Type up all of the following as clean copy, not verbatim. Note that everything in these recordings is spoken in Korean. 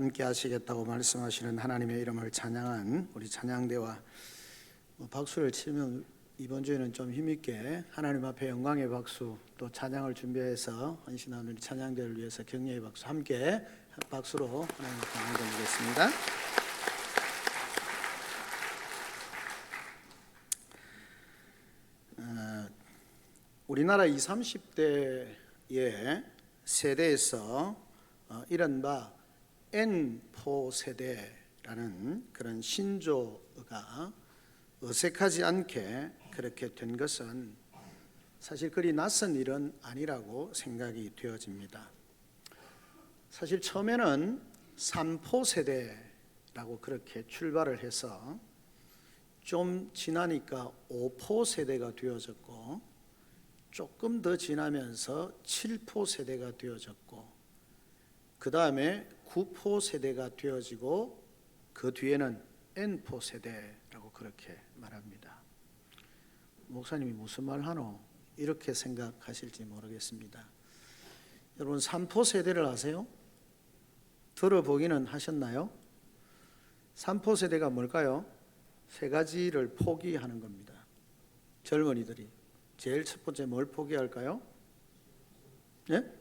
함께 하시겠다고 말씀하시는 하나님의 이름을 찬양한 우리 찬양대와 박수를 치면 이번 주에는 좀 힘있게 하나님 앞에 영광의 박수 또 찬양을 준비해서 헌신한 우리 찬양대를 위해서 격려의 박수 함께 박수로 하나님께 영광 돌리겠습니다. 우리나라 20, 30대의 세대에서 이른바 N포 세대라는 그런 신조어가 어색하지 않게 그렇게 된 것은 사실 그리 낯선 일은 아니라고 생각이 되어집니다. 사실 처음에는 3포 세대라고 그렇게 출발을 해서 좀 지나니까 5포 세대가 되어졌고 조금 더 지나면서 7포 세대가 되어졌고 그 다음에 9포 세대가 되어지고 그 뒤에는 N포 세대라고 그렇게 말합니다. 목사님이 무슨 말 하노? 이렇게 생각하실지 모르겠습니다. 여러분 3포 세대를 아세요? 들어보기는 하셨나요? 3포 세대가 뭘까요? 세 가지를 포기하는 겁니다. 젊은이들이 제일 첫 번째 뭘 포기할까요? 예?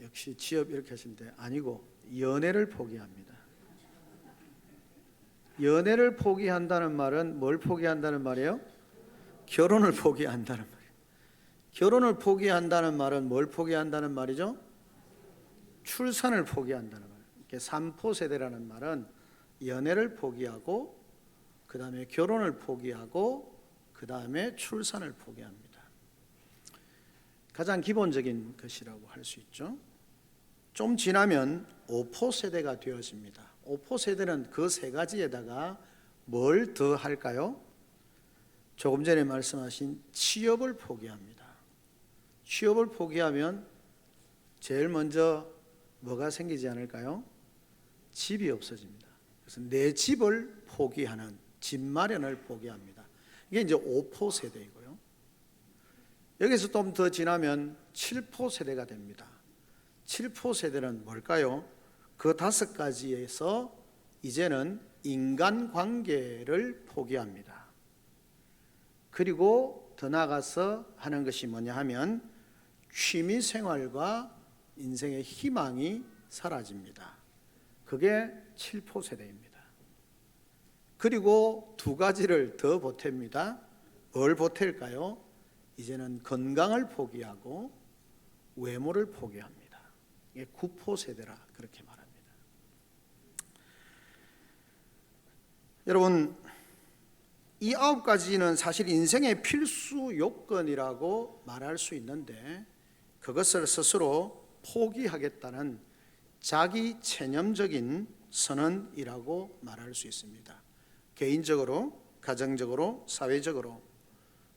역시 취업 이렇게 하시는데 아니고 연애를 포기합니다. 연애를 포기한다는 말은 뭘 포기한다는 말이에요? 결혼을 포기한다는 말이에요. 결혼을 포기한다는 말은 뭘 포기한다는 말이죠? 출산을 포기한다는 말이에요. 3포 세대라는 말은 연애를 포기하고 그 다음에 결혼을 포기하고 그 다음에 출산을 포기합니다. 가장 기본적인 것이라고 할 수 있죠. 좀 지나면 5포 세대가 되어집니다. 5포 세대는 그 세 가지에다가 뭘 더 할까요? 조금 전에 말씀하신 취업을 포기합니다. 취업을 포기하면 제일 먼저 뭐가 생기지 않을까요? 집이 없어집니다. 그래서 내 집을 포기하는 집 마련을 포기합니다. 이게 이제 5포 세대이고요. 여기서 좀 더 지나면 7포 세대가 됩니다. 7포 세대는 뭘까요? 그 5가지에서 이제는 인간관계를 포기합니다. 그리고 더 나아가서 하는 것이 뭐냐 하면 취미생활과 인생의 희망이 사라집니다. 그게 7포 세대입니다. 그리고 2가지를 더 보탭니다. 뭘 보탤까요? 이제는 건강을 포기하고 외모를 포기합니다. 이게 9포 세대라 그렇게 말합니다. 여러분, 이 9가지는 사실 인생의 필수 요건이라고 말할 수 있는데 그것을 스스로 포기하겠다는 자기 체념적인 선언이라고 말할 수 있습니다. 개인적으로, 가정적으로, 사회적으로,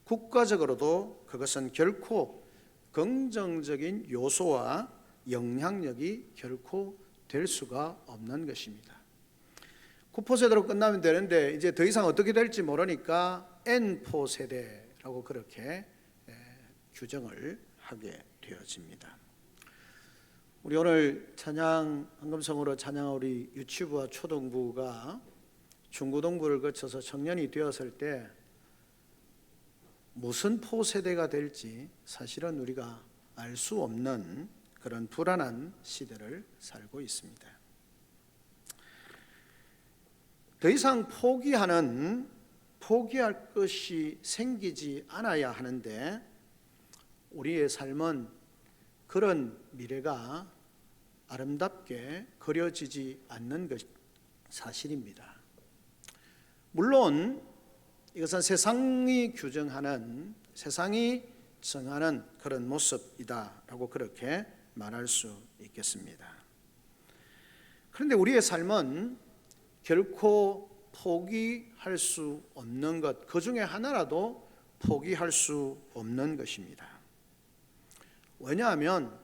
국가적으로도 그것은 결코 긍정적인 요소와 영향력이 결코 될 수가 없는 것입니다. 9포 세대로 끝나면 되는데 이제 더 이상 어떻게 될지 모르니까 N포 세대라고 그렇게 규정을 하게 되어집니다. 우리 오늘 찬양 황금성으로 찬양한 우리 유치부와 초등부가 중고등부를 거쳐서 청년이 되었을 때 무슨 포 세대가 될지 사실은 우리가 알 수 없는 그런 불안한 시대를 살고 있습니다. 더 이상 포기할 것이 생기지 않아야 하는데 우리의 삶은 그런 미래가 아름답게 그려지지 않는 것이 사실입니다. 물론 이것은 세상이 규정하는, 세상이 정하는 그런 모습이다라고 그렇게 말할 수 있겠습니다. 그런데 우리의 삶은 결코 포기할 수 없는 것, 그 중에 하나라도 포기할 수 없는 것입니다. 왜냐하면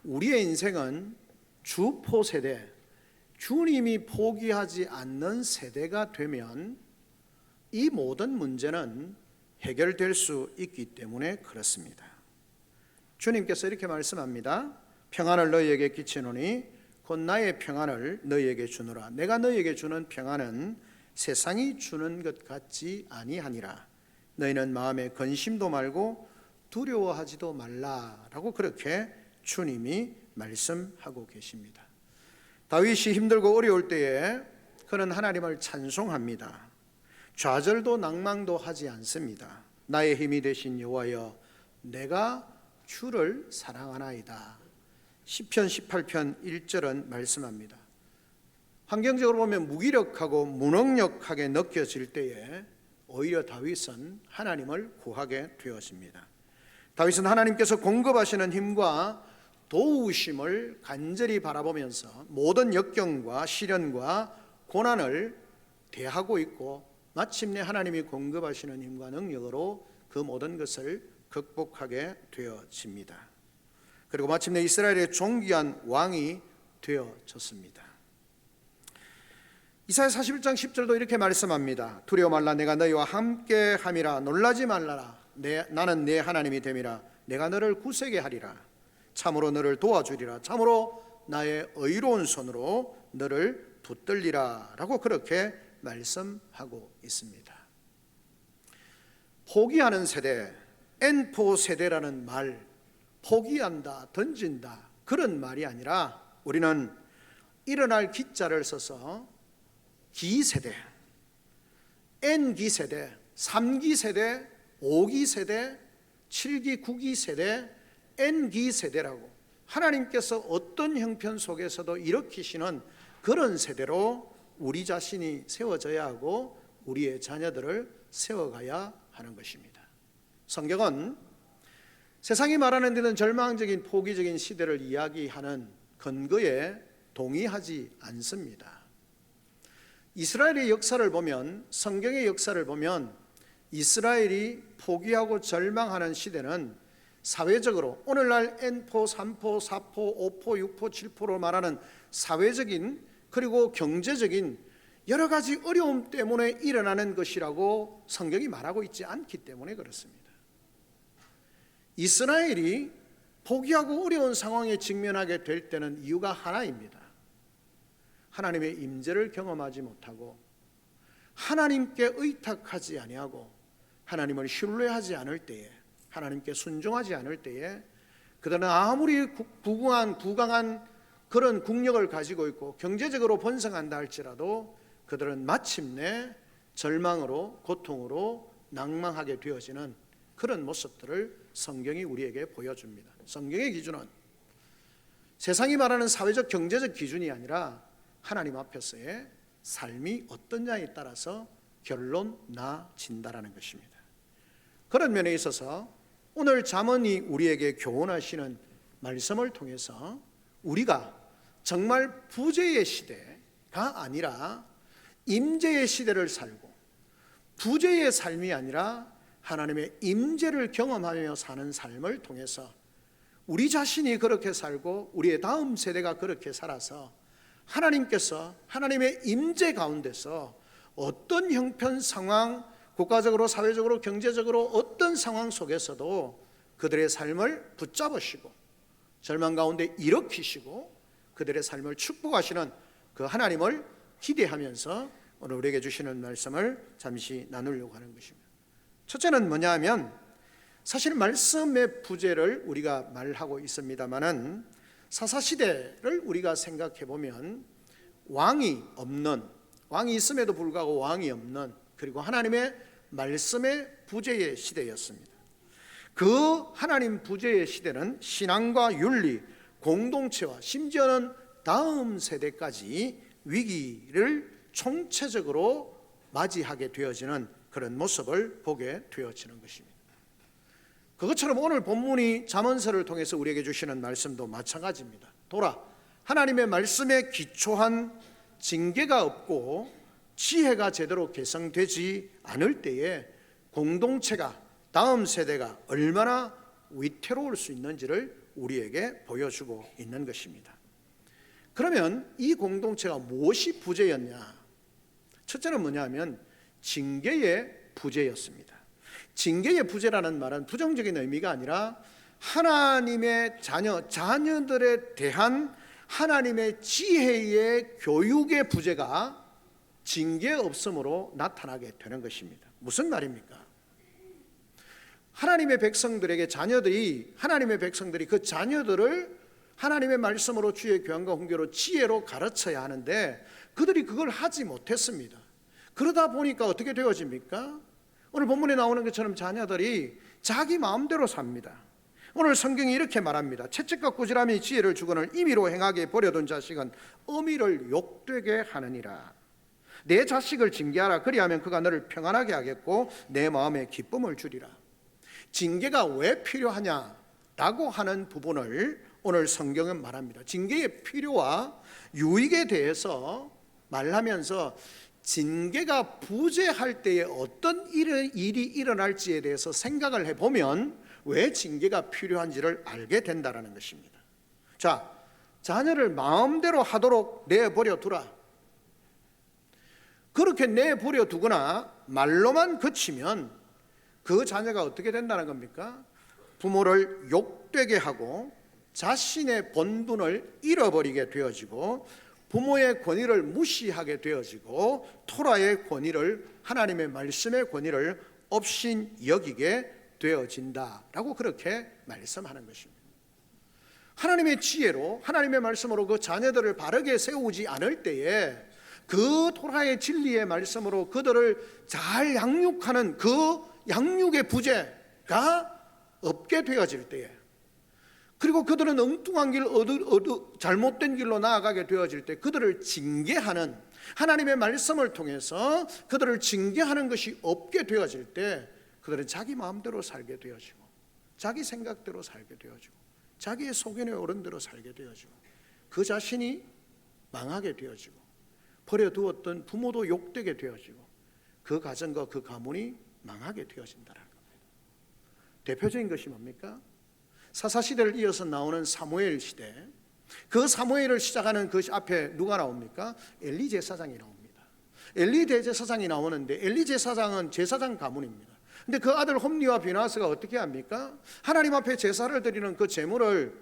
우리의 인생은 주포 세대, 주님이 포기하지 않는 세대가 되면 이 모든 문제는 해결될 수 있기 때문에 그렇습니다. 주님께서 이렇게 말씀합니다. 평안을 너희에게 끼치노니 곧 나의 평안을 너희에게 주노라. 내가 너희에게 주는 평안은 세상이 주는 것 같지 아니하니라. 너희는 마음에 근심도 말고 두려워하지도 말라라고 그렇게 주님이 말씀하고 계십니다. 다윗이 힘들고 어려울 때에 그는 하나님을 찬송합니다. 좌절도 낭망도 하지 않습니다. 나의 힘이 되신 여호와여, 내가 주를 사랑하나이다. 시편 18편 1절은 말씀합니다. 환경적으로 보면 무기력하고 무능력하게 느껴질 때에 오히려 다윗은 하나님을 구하게 되었습니다. 다윗은 하나님께서 공급하시는 힘과 도우심을 간절히 바라보면서 모든 역경과 시련과 고난을 대하고 있고, 마침내 하나님이 공급하시는 힘과 능력으로 그 모든 것을 극복하게 되어집니다. 그리고 마침내 이스라엘의 존귀한 왕이 되어졌습니다. 이사야 41장 10절도 이렇게 말씀합니다. 두려워 말라, 내가 너희와 함께 함이라. 놀라지 말라라, 나는 네 하나님이 됨이라. 내가 너를 굳세게 하리라. 참으로 너를 도와주리라. 참으로 나의 의로운 손으로 너를 붙들리라 라고 그렇게 말씀하고 있습니다. 포기하는 세대, N4 세대라는 말, 포기한다, 던진다, 그런 말이 아니라 우리는 일어날 기자를 써서 기세대, N기 세대, 3기 세대, 5기 세대, 7기, 9기 세대, N기 세대라고 하나님께서 어떤 형편 속에서도 일으키시는 그런 세대로 우리 자신이 세워져야 하고 우리의 자녀들을 세워가야 하는 것입니다. 성경은 세상이 말하는 데는 절망적인 포기적인 시대를 이야기하는 근거에 동의하지 않습니다. 이스라엘의 역사를 보면, 성경의 역사를 보면 이스라엘이 포기하고 절망하는 시대는 사회적으로 오늘날 N포, 3포, 4포, 5포, 6포, 7포로 말하는 사회적인 그리고 경제적인 여러 가지 어려움 때문에 일어나는 것이라고 성경이 말하고 있지 않기 때문에 그렇습니다. 이스라엘이 포기하고 어려운 상황에 직면하게 될 때는 이유가 하나입니다. 하나님의 임재를 경험하지 못하고 하나님께 의탁하지 아니하고 하나님을 신뢰하지 않을 때에, 하나님께 순종하지 않을 때에 그들은 아무리 부강한 그런 국력을 가지고 있고 경제적으로 번성한다 할지라도 그들은 마침내 절망으로, 고통으로 낭망하게 되어지는 그런 모습들을 성경이 우리에게 보여줍니다. 성경의 기준은 세상이 말하는 사회적 경제적 기준이 아니라 하나님 앞에서의 삶이 어떠냐에 따라서 결론 나진다라는 것입니다. 그런 면에 있어서 오늘 잠언이 우리에게 교훈하시는 말씀을 통해서 우리가 정말 부재의 시대가 아니라 임재의 시대를 살고, 부재의 삶이 아니라 하나님의 임재를 경험하며 사는 삶을 통해서 우리 자신이 그렇게 살고 우리의 다음 세대가 그렇게 살아서 하나님께서 하나님의 임재 가운데서 어떤 형편 상황, 국가적으로 사회적으로 경제적으로 어떤 상황 속에서도 그들의 삶을 붙잡으시고 절망 가운데 일으키시고 그들의 삶을 축복하시는 그 하나님을 기대하면서 오늘 우리에게 주시는 말씀을 잠시 나누려고 하는 것입니다. 첫째는 뭐냐 하면, 사실 말씀의 부재를 우리가 말하고 있습니다마는 사사시대를 우리가 생각해 보면 왕이 없는, 왕이 있음에도 불구하고 왕이 없는, 그리고 하나님의 말씀의 부재의 시대였습니다. 그 하나님 부재의 시대는 신앙과 윤리, 공동체와 심지어는 다음 세대까지 위기를 총체적으로 맞이하게 되어지는 그런 모습을 보게 되어지는 것입니다. 그것처럼 오늘 본문이 잠언서를 통해서 우리에게 주시는 말씀도 마찬가지입니다. 하나님의 말씀에 기초한 징계가 없고 지혜가 제대로 개성되지 않을 때에 공동체가, 다음 세대가 얼마나 위태로울 수 있는지를 우리에게 보여주고 있는 것입니다. 그러면 이 공동체가 무엇이 부재였냐? 첫째는 뭐냐 하면 징계의 부재였습니다. 징계의 부재라는 말은 부정적인 의미가 아니라 하나님의 자녀들에 대한 하나님의 지혜의 교육의 부재가 징계 없음으로 나타나게 되는 것입니다. 무슨 말입니까? 하나님의 백성들에게 하나님의 백성들이 그 자녀들을 하나님의 말씀으로 주의 교훈과 훈계로 지혜로 가르쳐야 하는데 그들이 그걸 하지 못했습니다. 그러다 보니까 어떻게 되어집니까? 오늘 본문에 나오는 것처럼 자녀들이 자기 마음대로 삽니다. 오늘 성경이 이렇게 말합니다. 채찍과 꾸지람이 지혜를 주거늘 임의로 행하게 버려둔 자식은 어미를 욕되게 하느니라. 내 자식을 징계하라. 그리하면 그가 너를 평안하게 하겠고 내 마음에 기쁨을 주리라. 징계가 왜 필요하냐라고 하는 부분을 오늘 성경은 말합니다. 징계의 필요와 유익에 대해서 말하면서 징계가 부재할 때에 어떤 일이 일어날지에 대해서 생각을 해보면 왜 징계가 필요한지를 알게 된다는 것입니다. 자, 자녀를 마음대로 하도록 내버려 두라. 그렇게 내버려 두거나 말로만 그치면 그 자녀가 어떻게 된다는 겁니까? 부모를 욕되게 하고 자신의 본분을 잃어버리게 되어지고 부모의 권위를 무시하게 되어지고 토라의 권위를, 하나님의 말씀의 권위를 없인 여기게 되어진다라고 그렇게 말씀하는 것입니다. 하나님의 지혜로, 하나님의 말씀으로 그 자녀들을 바르게 세우지 않을 때에 그 토라의 진리의 말씀으로 그들을 잘 양육하는 그 양육의 부재가 없게 되어질 때에, 그리고 그들은 엉뚱한 길, 잘못된 길로 나아가게 되어질 때 그들을 징계하는, 하나님의 말씀을 통해서 그들을 징계하는 것이 없게 되어질 때 그들은 자기 마음대로 살게 되어지고 자기 생각대로 살게 되어지고 자기의 소견에 오른 대로 살게 되어지고 그 자신이 망하게 되어지고 버려두었던 부모도 욕되게 되어지고 그 가정과 그 가문이 망하게 되어진다는 겁니다. 대표적인 것이 뭡니까? 사사시대를 이어서 나오는 사무엘 시대, 그 사무엘을 시작하는 그 앞에 누가 나옵니까? 엘리 제사장이 나옵니다. 엘리 대제사장이 나오는데 엘리 제사장은 제사장 가문입니다. 근데 그 아들 홈리와 비나스가 어떻게 합니까? 하나님 앞에 제사를 드리는 그 제물을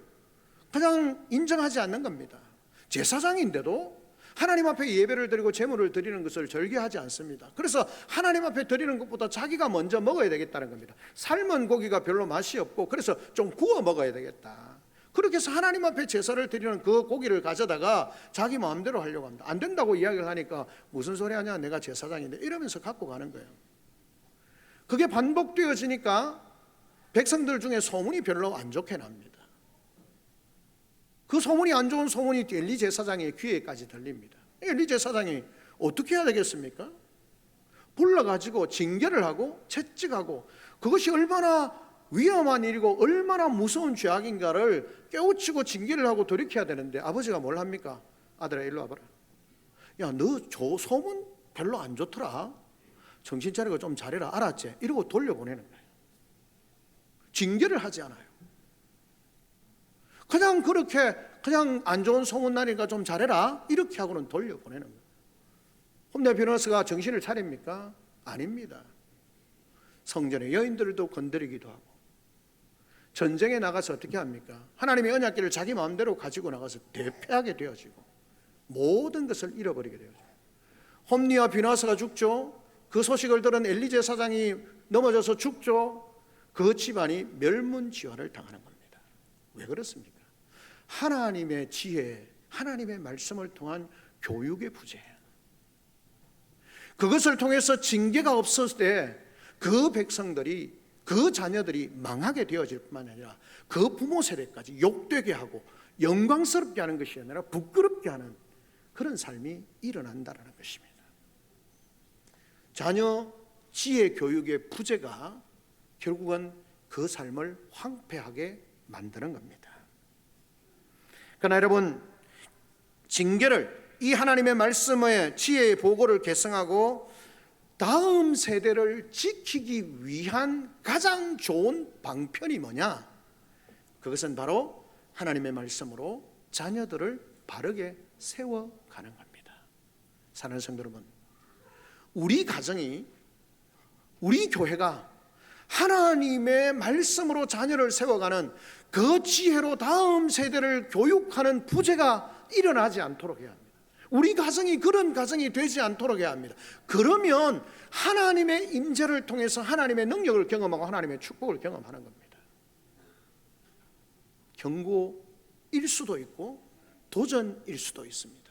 그냥 인정하지 않는 겁니다. 제사장인데도 하나님 앞에 예배를 드리고 제물을 드리는 것을 절개하지 않습니다. 그래서 하나님 앞에 드리는 것보다 자기가 먼저 먹어야 되겠다는 겁니다. 삶은 고기가 별로 맛이 없고 그래서 좀 구워 먹어야 되겠다. 그렇게 해서 하나님 앞에 제사를 드리는 그 고기를 가져다가 자기 마음대로 하려고 합니다. 안 된다고 이야기를 하니까 무슨 소리 하냐, 내가 제사장인데, 이러면서 갖고 가는 거예요. 그게 반복되어지니까 백성들 중에 소문이 별로 안 좋게 납니다. 그 소문이 안 좋은 소문이 엘리 제사장의 귀에까지 들립니다. 엘리 제사장이 어떻게 해야 되겠습니까? 불러가지고 징계를 하고 채찍하고, 그것이 얼마나 위험한 일이고 얼마나 무서운 죄악인가를 깨우치고 징계를 하고 돌이켜야 되는데 아버지가 뭘 합니까? 아들아 일로 와봐라. 야, 너 저 소문 별로 안 좋더라. 정신 차리고 좀 잘해라. 알았지? 이러고 돌려보내는 거예요. 징계를 하지 않아요. 그냥 그렇게 그냥 안 좋은 소문 나니까 좀 잘해라 이렇게 하고는 돌려보내는 거예요. 홈리 비너스가 정신을 차립니까? 아닙니다. 성전의 여인들도 건드리기도 하고 전쟁에 나가서 어떻게 합니까? 하나님의 언약궤를 자기 마음대로 가지고 나가서 대패하게 되어지고 모든 것을 잃어버리게 되어지고, 홈리와 비너스가 죽죠. 그 소식을 들은 엘리 제사장이 넘어져서 죽죠. 그 집안이 멸문지화를 당하는 겁니다. 왜 그렇습니까? 하나님의 지혜, 하나님의 말씀을 통한 교육의 부재, 그것을 통해서 징계가 없었을 때 그 백성들이, 그 자녀들이 망하게 되어질 뿐만 아니라 그 부모 세대까지 욕되게 하고 영광스럽게 하는 것이 아니라 부끄럽게 하는 그런 삶이 일어난다는 것입니다. 자녀 지혜 교육의 부재가 결국은 그 삶을 황폐하게 만드는 겁니다. 그러나 여러분, 징계를, 이 하나님의 말씀의 지혜의 보고를 계승하고 다음 세대를 지키기 위한 가장 좋은 방편이 뭐냐? 그것은 바로 하나님의 말씀으로 자녀들을 바르게 세워가는 겁니다. 사랑하는 성도 여러분, 우리 가정이, 우리 교회가 하나님의 말씀으로 자녀를 세워가는 그 지혜로 다음 세대를 교육하는 부재가 일어나지 않도록 해야 합니다. 우리 가정이 그런 가정이 되지 않도록 해야 합니다. 그러면 하나님의 임재를 통해서 하나님의 능력을 경험하고 하나님의 축복을 경험하는 겁니다. 경고일 수도 있고 도전일 수도 있습니다.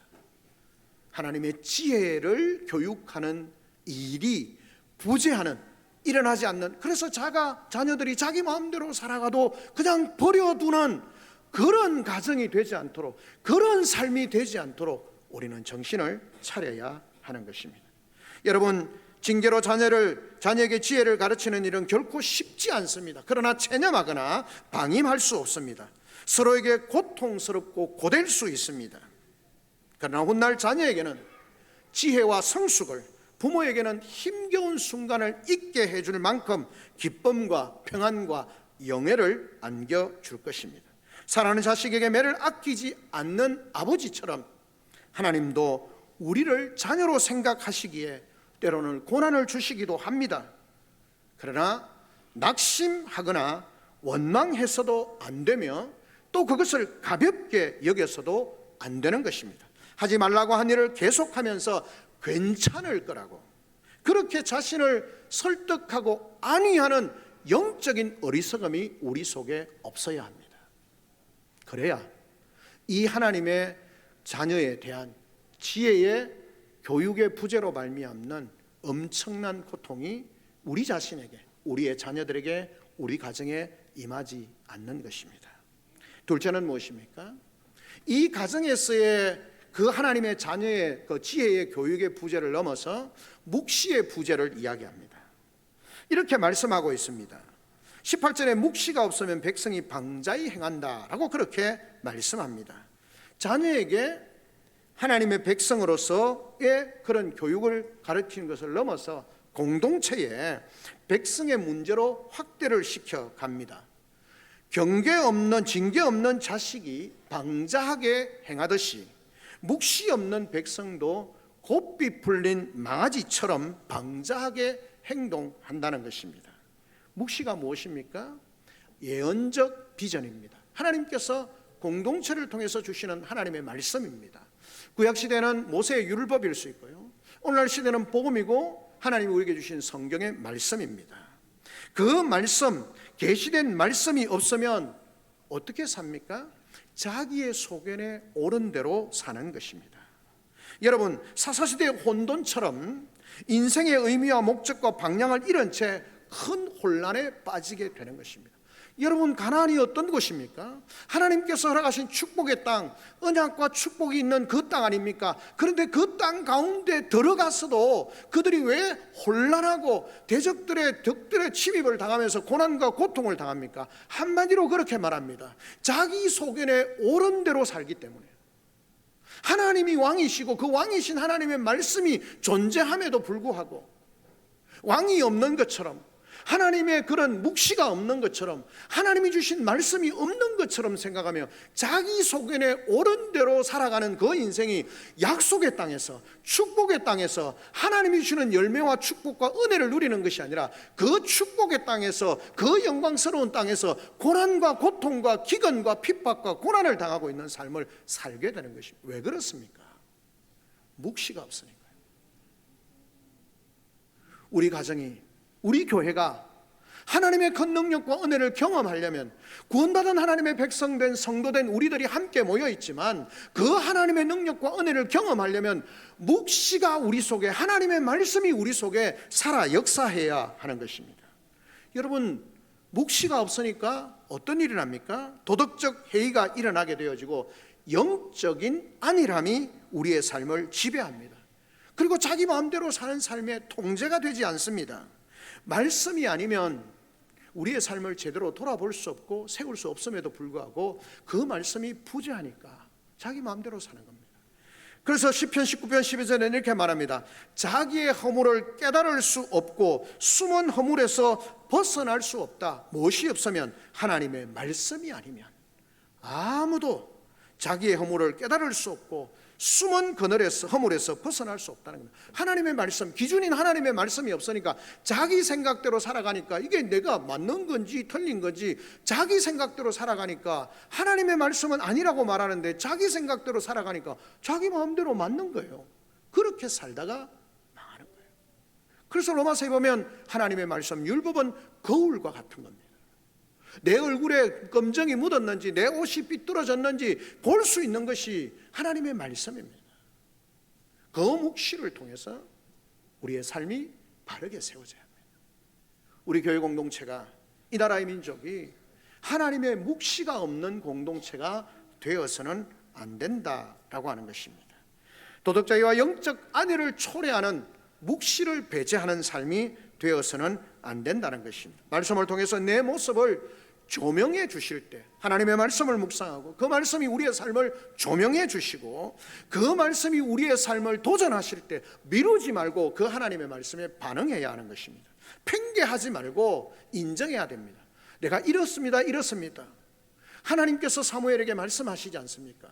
하나님의 지혜를 교육하는 일이 부재하는, 일어나지 않는, 그래서 자녀들이 자기 마음대로 살아가도 그냥 버려두는 그런 가정이 되지 않도록, 그런 삶이 되지 않도록 우리는 정신을 차려야 하는 것입니다. 여러분, 징계로 자녀에게 지혜를 가르치는 일은 결코 쉽지 않습니다. 그러나 체념하거나 방임할 수 없습니다. 서로에게 고통스럽고 고될 수 있습니다. 그러나 훗날 자녀에게는 지혜와 성숙을, 부모에게는 힘겨운 순간을 잊게 해줄 만큼 기쁨과 평안과 영예를 안겨줄 것입니다. 사랑하는 자식에게 매를 아끼지 않는 아버지처럼 하나님도 우리를 자녀로 생각하시기에 때로는 고난을 주시기도 합니다. 그러나 낙심하거나 원망해서도 안 되며 또 그것을 가볍게 여겨서도 안 되는 것입니다. 하지 말라고 한 일을 계속하면서 괜찮을 거라고 그렇게 자신을 설득하고 안위하는 영적인 어리석음이 우리 속에 없어야 합니다. 그래야 이 하나님의 자녀에 대한 지혜의 교육의 부재로 말미암는 엄청난 고통이 우리 자신에게, 우리의 자녀들에게, 우리 가정에 임하지 않는 것입니다. 둘째는 무엇입니까? 이 가정에서의 그 하나님의 자녀의 그 지혜의 교육의 부재를 넘어서 묵시의 부재를 이야기합니다. 이렇게 말씀하고 있습니다. 18절에 묵시가 없으면 백성이 방자히 행한다라고 그렇게 말씀합니다. 자녀에게 하나님의 백성으로서의 그런 교육을 가르치는 것을 넘어서 공동체에 백성의 문제로 확대를 시켜 갑니다. 징계 없는 자식이 방자하게 행하듯이 묵시 없는 백성도 곱비 풀린 망아지처럼 방자하게 행동한다는 것입니다. 묵시가 무엇입니까? 예언적 비전입니다. 하나님께서 공동체를 통해서 주시는 하나님의 말씀입니다. 구약시대는 모세의 율법일 수 있고요, 오늘날 시대는 복음이고 하나님이 우리에게 주신 성경의 말씀입니다. 그 말씀, 계시된 말씀이 없으면 어떻게 삽니까? 자기의 소견에 옳은 대로 사는 것입니다. 여러분, 사사시대의 혼돈처럼 인생의 의미와 목적과 방향을 잃은 채 큰 혼란에 빠지게 되는 것입니다. 여러분, 가나안이 어떤 곳입니까? 하나님께서 허락하신 축복의 땅, 언약과 축복이 있는 그 땅 아닙니까? 그런데 그 땅 가운데 들어가서도 그들이 왜 혼란하고 대적들의 적들의 침입을 당하면서 고난과 고통을 당합니까? 한마디로 그렇게 말합니다. 자기 소견에 옳은 대로 살기 때문에. 하나님이 왕이시고 그 왕이신 하나님의 말씀이 존재함에도 불구하고 왕이 없는 것처럼, 하나님의 그런 묵시가 없는 것처럼, 하나님이 주신 말씀이 없는 것처럼 생각하며 자기 소견에 옳은 대로 살아가는 그 인생이 약속의 땅에서, 축복의 땅에서 하나님이 주시는 열매와 축복과 은혜를 누리는 것이 아니라 그 축복의 땅에서, 그 영광스러운 땅에서 고난과 고통과 기근과 핍박과 고난을 당하고 있는 삶을 살게 되는 것입니다. 왜 그렇습니까? 묵시가 없으니까요. 우리 가정이, 우리 교회가 하나님의 큰 능력과 은혜를 경험하려면, 구원받은 하나님의 백성된 성도된 우리들이 함께 모여 있지만 그 하나님의 능력과 은혜를 경험하려면 묵시가 우리 속에, 하나님의 말씀이 우리 속에 살아 역사해야 하는 것입니다. 여러분, 묵시가 없으니까 어떤 일이 납니까? 도덕적 해이가 일어나게 되어지고 영적인 안일함이 우리의 삶을 지배합니다. 그리고 자기 마음대로 사는 삶의 통제가 되지 않습니다. 말씀이 아니면 우리의 삶을 제대로 돌아볼 수 없고 세울 수 없음에도 불구하고 그 말씀이 부재하니까 자기 마음대로 사는 겁니다. 그래서 시편 19편 12절에는 이렇게 말합니다. 자기의 허물을 깨달을 수 없고 숨은 허물에서 벗어날 수 없다. 무엇이 없으면 하나님의 말씀이 아니면 아무도 자기의 허물을 깨달을 수 없고 숨은 그늘에서 허물에서 벗어날 수 없다는 겁니다. 하나님의 말씀, 기준인 하나님의 말씀이 없으니까 자기 생각대로 살아가니까 이게 내가 맞는 건지 틀린 건지 자기 생각대로 살아가니까 하나님의 말씀은 아니라고 말하는데 자기 생각대로 살아가니까 자기 마음대로 맞는 거예요. 그렇게 살다가 망하는 거예요. 그래서 로마서에 보면 하나님의 말씀 율법은 거울과 같은 겁니다. 내 얼굴에 검정이 묻었는지 내 옷이 삐뚤어졌는지 볼 수 있는 것이 하나님의 말씀입니다. 그 묵시를 통해서 우리의 삶이 바르게 세워져야 합니다. 우리 교회 공동체가, 이 나라의 민족이 하나님의 묵시가 없는 공동체가 되어서는 안 된다라고 하는 것입니다. 도덕자유와 영적 안위를 초래하는 묵시를 배제하는 삶이 되어서는 안 된다는 것입니다. 말씀을 통해서 내 모습을 조명해 주실 때 하나님의 말씀을 묵상하고 그 말씀이 우리의 삶을 조명해 주시고 그 말씀이 우리의 삶을 도전하실 때 미루지 말고 그 하나님의 말씀에 반응해야 하는 것입니다. 핑계하지 말고 인정해야 됩니다. 내가 이렇습니다. 하나님께서 사무엘에게 말씀하시지 않습니까?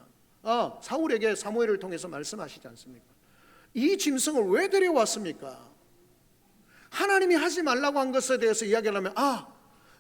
사울에게 사무엘을 통해서 말씀하시지 않습니까? 이 짐승을 왜 데려왔습니까? 하나님이 하지 말라고 한 것에 대해서 이야기를 하면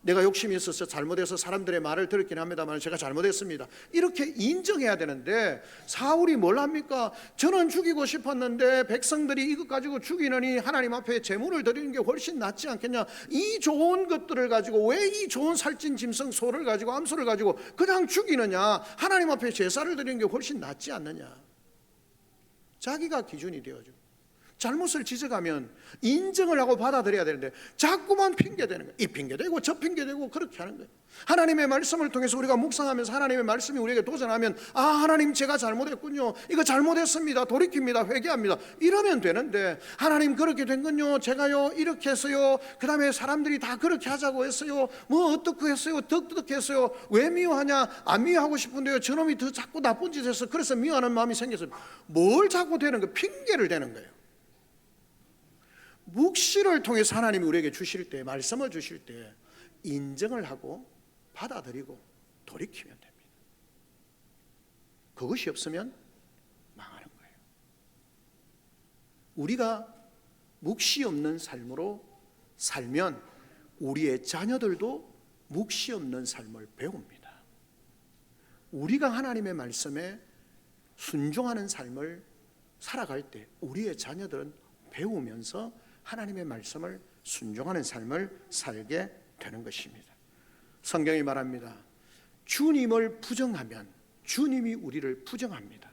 내가 욕심이 있어서 잘못해서 사람들의 말을 들었긴 합니다만 제가 잘못했습니다, 이렇게 인정해야 되는데 사울이 뭘 합니까? 저는 죽이고 싶었는데 백성들이 이것 가지고 죽이느니 하나님 앞에 제물을 드리는 게 훨씬 낫지 않겠냐, 이 좋은 것들을 가지고 왜 이 좋은 살찐 짐승 소를 가지고 암소를 가지고 그냥 죽이느냐, 하나님 앞에 제사를 드리는 게 훨씬 낫지 않느냐. 자기가 기준이 되어지고 잘못을 지적하면 인정을 하고 받아들여야 되는데 자꾸만 핑계대는 거예요. 이 핑계대고 저 핑계대고 그렇게 하는 거예요. 하나님의 말씀을 통해서 우리가 묵상하면서 하나님의 말씀이 우리에게 도전하면 하나님 제가 잘못했군요, 이거 잘못했습니다, 돌이킵니다, 회개합니다, 이러면 되는데 하나님 그렇게 된건요 제가요 이렇게 했어요, 그 다음에 사람들이 다 그렇게 하자고 했어요, 뭐 어떻게 했어요, 어떻게 했어요, 왜 미워하냐, 안 미워하고 싶은데요 저놈이 더 자꾸 나쁜 짓 했어, 그래서 미워하는 마음이 생겼어요. 뭘 자꾸 되는 거예요? 핑계를 대는 거예요. 묵시를 통해서 하나님이 우리에게 주실 때, 말씀을 주실 때 인정을 하고 받아들이고 돌이키면 됩니다. 그것이 없으면 망하는 거예요. 우리가 묵시 없는 삶으로 살면 우리의 자녀들도 묵시 없는 삶을 배웁니다. 우리가 하나님의 말씀에 순종하는 삶을 살아갈 때 우리의 자녀들은 배우면서 하나님의 말씀을 순종하는 삶을 살게 되는 것입니다. 성경이 말합니다. 주님을 부정하면 주님이 우리를 부정합니다.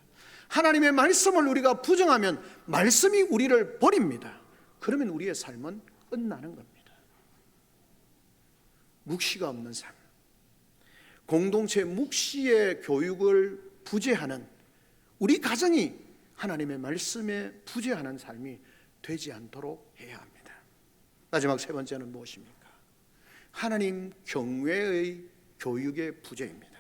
하나님의 말씀을 우리가 부정하면 말씀이 우리를 버립니다. 그러면 우리의 삶은 끝나는 겁니다. 묵시가 없는 삶, 공동체 묵시의 교육을 부재하는 우리 가정이 하나님의 말씀에 부재하는 삶이 되지 않도록 해야 합니다. 마지막 세 번째는 무엇입니까? 하나님 경외의 교육의 부재입니다.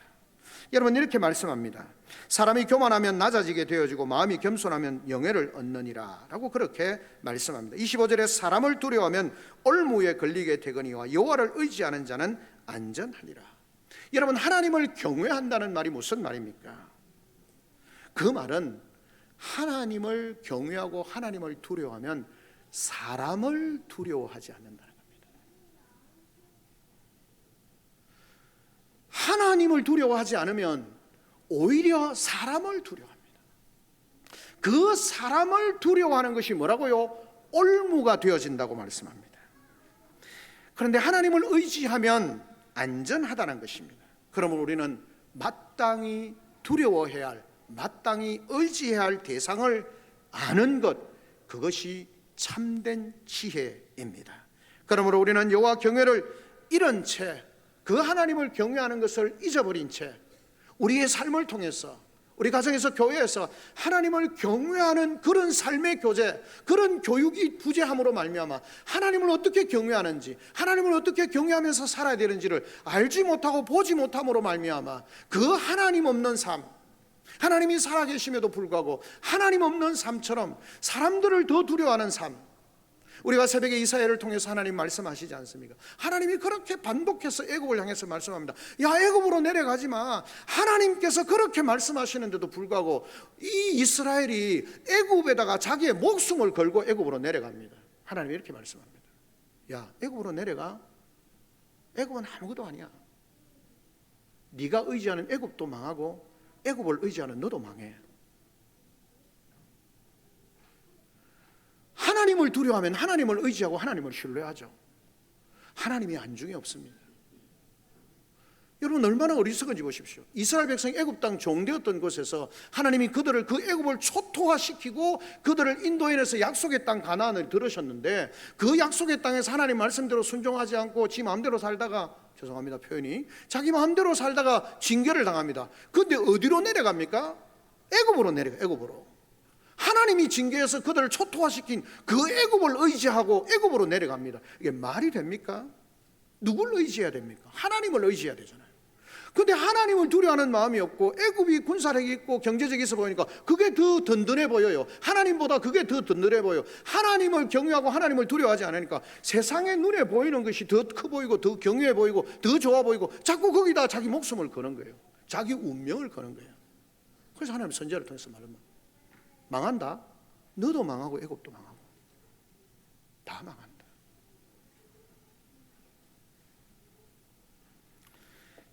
여러분 이렇게 말씀합니다. 사람이 교만하면 낮아지게 되어지고 마음이 겸손하면 영예를 얻느니라 라고 그렇게 말씀합니다. 25절에 사람을 두려워하면 올무에 걸리게 되거니와 여호와를 의지하는 자는 안전하리라. 여러분 하나님을 경외한다는 말이 무슨 말입니까? 그 말은 하나님을 경외하고 하나님을 두려워하면 사람을 두려워하지 않는다는 겁니다. 하나님을 두려워하지 않으면 오히려 사람을 두려워합니다. 그 사람을 두려워하는 것이 뭐라고요? 올무가 되어진다고 말씀합니다. 그런데 하나님을 의지하면 안전하다는 것입니다. 그러므로 우리는 마땅히 두려워해야 할, 마땅히 의지해야 할 대상을 아는 것, 그것이 참된 지혜입니다. 그러므로 우리는 여호와 경외를 잃은 채, 그 하나님을 경외하는 것을 잊어버린 채 우리의 삶을 통해서, 우리 가정에서 교회에서 하나님을 경외하는 그런 삶의 교제, 그런 교육이 부재함으로 말미암아 하나님을 어떻게 경외하는지, 하나님을 어떻게 경외하면서 살아야 되는지를 알지 못하고 보지 못함으로 말미암아 그 하나님 없는 삶, 하나님이 살아계심에도 불구하고 하나님 없는 삶처럼 사람들을 더 두려워하는 삶, 우리가 새벽에 이사야를 통해서 하나님 말씀하시지 않습니까? 하나님이 그렇게 반복해서 애굽을 향해서 말씀합니다. 야, 애굽으로 내려가지 마. 하나님께서 그렇게 말씀하시는데도 불구하고 이 이스라엘이 애굽에다가 자기의 목숨을 걸고 애굽으로 내려갑니다. 하나님이 이렇게 말씀합니다. 야, 애굽으로 내려가. 애굽은 아무것도 아니야. 네가 의지하는 애굽도 망하고 애굽을 의지하는 너도 망해. 하나님을 두려워하면 하나님을 의지하고 하나님을 신뢰하죠. 하나님이 안중에 없습니다. 여러분 얼마나 어리석은지 보십시오. 이스라엘 백성이 애굽 땅 종되었던 곳에서 하나님이 그들을 그 애굽을 초토화시키고 그들을 인도해내서 약속의 땅 가나안을 들으셨는데 그 약속의 땅에서 하나님 말씀대로 순종하지 않고 지 마음대로 살다가, 죄송합니다 표현이, 자기 마음대로 살다가 징계를 당합니다. 그런데 어디로 내려갑니까? 애굽으로 내려가요. 애굽으로. 하나님이 징계해서 그들을 초토화시킨 그 애굽을 의지하고 애굽으로 내려갑니다. 이게 말이 됩니까? 누굴 의지해야 됩니까? 하나님을 의지해야 되잖아요. 근데 하나님을 두려워하는 마음이 없고 애굽이 군사력이 있고 경제적이 있어 보이니까 그게 더 든든해 보여요. 하나님보다 그게 더 든든해 보여요. 하나님을 경외하고 하나님을 두려워하지 않으니까 세상의 눈에 보이는 것이 더 커 보이고 더 경외해 보이고 더 좋아 보이고 자꾸 거기다 자기 목숨을 거는 거예요. 자기 운명을 거는 거예요. 그래서 하나님 선지자를 통해서 말합니다. 망한다. 너도 망하고 애굽도 망하고 다 망한다.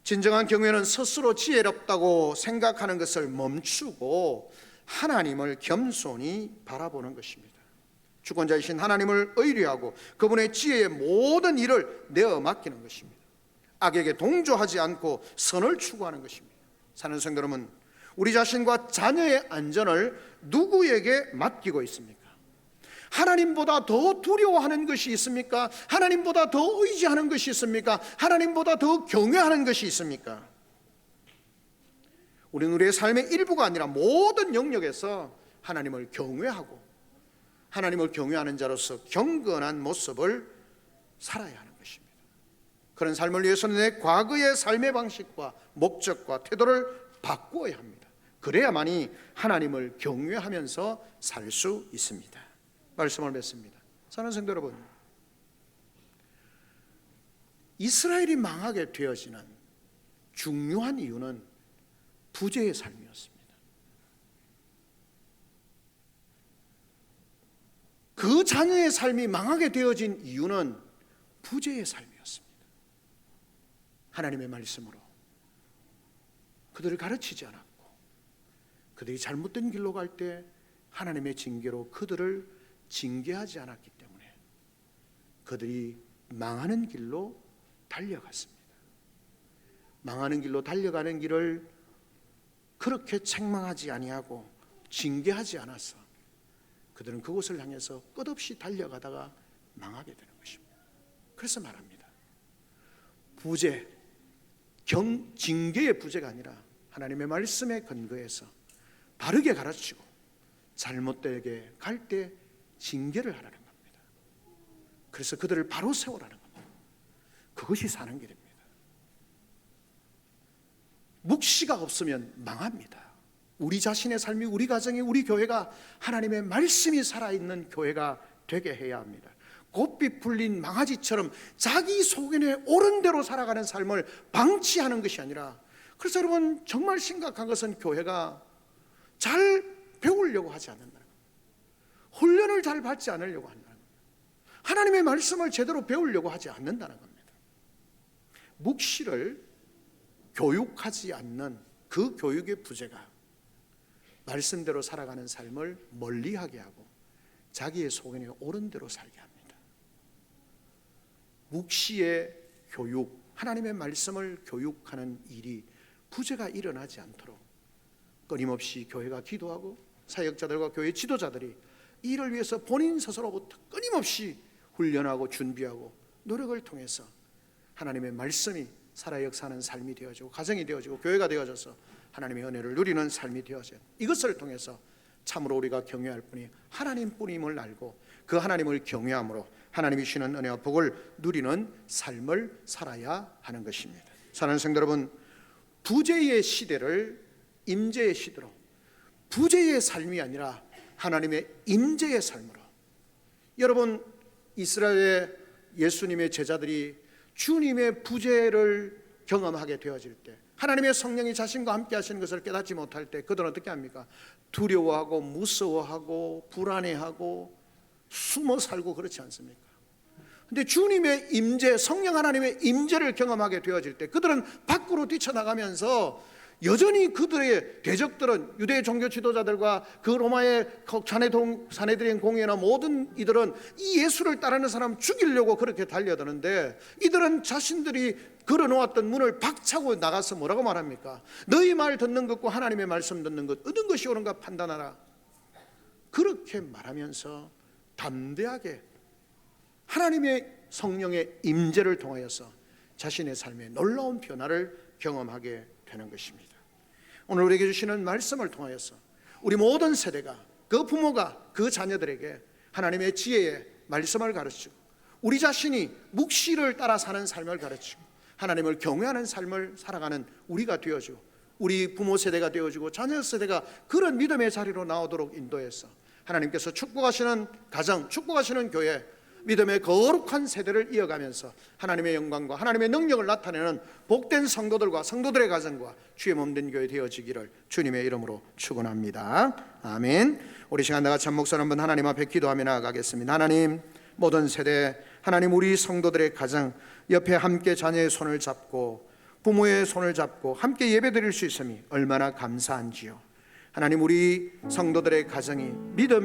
진정한 경외는 스스로 지혜롭다고 생각하는 것을 멈추고 하나님을 겸손히 바라보는 것입니다. 주권자이신 하나님을 의뢰하고 그분의 지혜의 모든 일을 내어 맡기는 것입니다. 악에게 동조하지 않고 선을 추구하는 것입니다. 사는 성도 여러분, 우리 자신과 자녀의 안전을 누구에게 맡기고 있습니까? 하나님보다 더 두려워하는 것이 있습니까? 하나님보다 더 의지하는 것이 있습니까? 하나님보다 더 경외하는 것이 있습니까? 우리는 우리의 삶의 일부가 아니라 모든 영역에서 하나님을 경외하고 하나님을 경외하는 자로서 경건한 모습을 살아야 하는 것입니다. 그런 삶을 위해서는 내 과거의 삶의 방식과 목적과 태도를 바꾸어야 합니다. 그래야만이 하나님을 경외하면서 살 수 있습니다. 말씀을 맺습니다. 사랑하는 성도 여러분, 이스라엘이 망하게 되어지는 중요한 이유는 부재의 삶이었습니다. 그 자녀의 삶이 망하게 되어진 이유는 부재의 삶이었습니다. 하나님의 말씀으로 그들을 가르치지 않았고 그들이 잘못된 길로 갈 때 하나님의 징계로 그들을 징계하지 않았기 때문에 그들이 망하는 길로 달려갔습니다. 망하는 길로 달려가는 길을 그렇게 책망하지 아니하고 징계하지 않아서 그들은 그곳을 향해서 끝없이 달려가다가 망하게 되는 것입니다. 그래서 말합니다. 부재, 징계의 부재가 아니라 하나님의 말씀에 근거해서 바르게 가르치고 잘못되게 갈 때 징계를 하라는 겁니다. 그래서 그들을 바로 세우라는 겁니다. 그것이 사는 길입니다. 묵시가 없으면 망합니다. 우리 자신의 삶이, 우리 가정이, 우리 교회가 하나님의 말씀이 살아있는 교회가 되게 해야 합니다. 곱비 풀린 망아지처럼 자기 소견에 옳은 대로 살아가는 삶을 방치하는 것이 아니라, 그래서 여러분 정말 심각한 것은 교회가 잘 배우려고 하지 않는다는 겁니다. 훈련을 잘 받지 않으려고 한다는 겁니다. 하나님의 말씀을 제대로 배우려고 하지 않는다는 겁니다. 묵시를 교육하지 않는 그 교육의 부재가 말씀대로 살아가는 삶을 멀리하게 하고 자기의 소견에 옳은 대로 살게 합니다. 묵시의 교육, 하나님의 말씀을 교육하는 일이 부재가 일어나지 않도록 끊임없이 교회가 기도하고 사역자들과 교회 지도자들이 이를 위해서 본인 스스로부터 끊임없이 훈련하고 준비하고 노력을 통해서 하나님의 말씀이 살아 역사하는 삶이 되어지고 가정이 되어지고 교회가 되어져서 하나님의 은혜를 누리는 삶이 되어져요. 이것을 통해서 참으로 우리가 경외할 분이 하나님뿐임을 알고 그 하나님을 경외함으로 하나님이 주시는 은혜와 복을 누리는 삶을 살아야 하는 것입니다. 사랑하는 성도 여러분, 부재의 시대를 임재의 시대로, 부재의 삶이 아니라 하나님의 임재의 삶으로, 여러분 이스라엘의 예수님의 제자들이 주님의 부재를 경험하게 되어질 때, 하나님의 성령이 자신과 함께 하시는 것을 깨닫지 못할 때 그들은 어떻게 합니까? 두려워하고 무서워하고 불안해하고 숨어 살고 그렇지 않습니까? 근데 주님의 임재, 성령 하나님의 임재를 경험하게 되어질 때 그들은 밖으로 뛰쳐나가면서 여전히 그들의 대적들은, 유대 종교 지도자들과 그 로마의 사내들인 공회나 모든 이들은 이 예수를 따르는 사람 죽이려고 그렇게 달려드는데, 이들은 자신들이 걸어놓았던 문을 박차고 나가서 뭐라고 말합니까? 너희 말 듣는 것과 하나님의 말씀 듣는 것 어떤 것이 옳은가 판단하라. 그렇게 말하면서 담대하게 하나님의 성령의 임재를 통하여서 자신의 삶에 놀라운 변화를 경험하게 되는 것입니다. 오늘 우리에게 주시는 말씀을 통하여서 우리 모든 세대가, 그 부모가 그 자녀들에게 하나님의 지혜의 말씀을 가르치고, 우리 자신이 묵시를 따라 사는 삶을 가르치고, 하나님을 경외하는 삶을 살아가는 우리가 되어주고, 우리 부모 세대가 되어주고 자녀 세대가 그런 믿음의 자리로 나오도록 인도해서 하나님께서 축복하시는 가정, 축복하시는 교회, 믿음의 거룩한 세대를 이어가면서 하나님의 영광과 하나님의 능력을 나타내는 복된 성도들과 성도들의 가정과 주의 몸된 교회 되어지기를 주님의 이름으로 축원합니다. 아멘. 우리 시간 나같이 한 목소리 한번 하나님 앞에 기도하며 나아가겠습니다. 하나님, 모든 세대, 하나님 우리 성도들의 가정 옆에 함께 자녀의 손을 잡고 부모의 손을 잡고 함께 예배드릴 수 있음이 얼마나 감사한지요. 하나님, 우리 성도들의 가정이 믿음